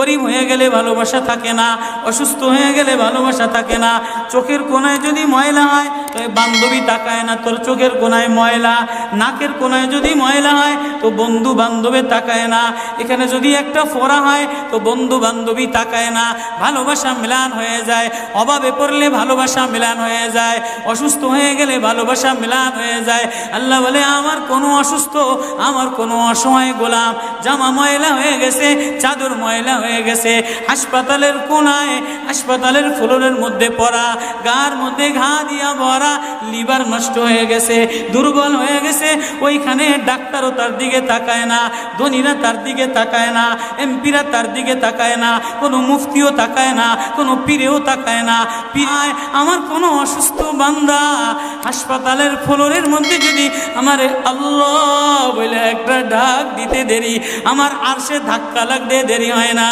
গরিব হয়ে গেলে ভালোবাসা থাকে না, অসুস্থ হয়ে গেলে ভালোবাসা থাকে না। চোখের কোনায় যদি ময়লা হয় তো বান্ধবী তাকায় না তোর চোখের কোনায় ময়লা, নাকের কোনায় যদি ময়লা হয় তো বন্ধু বান্ধবে তাকায় না, এখানে যদি একটা ফোড়া হয় তো বন্ধু বান্ধবী তাকায় না। ভালোবাসা মিলান হয়ে যায়, অভাবে পড়লে ভালোবাসা মিলান হয়ে যায়, অসুস্থ হয়ে গেলে ভালোবাসা মিলান হয়ে যায়। আল্লাহ বলে আমার কোনো অসুস্থ, আমার কোনো অসহায় গোলাম জামা ময়লা হয়ে গেছে, চাদর ময়লা হয়ে গেছে, হাসপাতালের কোনায় হাসপাতালের ফ্লোরের মধ্যে পড়া, গার মধ্যে ঘা দিয়া ভরা, লিভার নষ্ট হয়ে গেছে, দুর্বল হয়ে গেছে, ওইখানে ডাক্তারও তার দিকে তাকায় না, ধনীরা তার দিকে তাকায় না, এমপিরা তার দিকে তাকায় না, কোনো মুফতিও তাকায় না, কোনো পীরেও তাকায় না। পীরায় আমার কোনো অসুস্থ বান্দা হাসপাতালের ফ্লোরের মধ্যে যদি আমার আল্লাহ বলে একটা ডাক দিতে দেরি, আমার আরশে ধাক্কা লাগতে দেরি হয় না।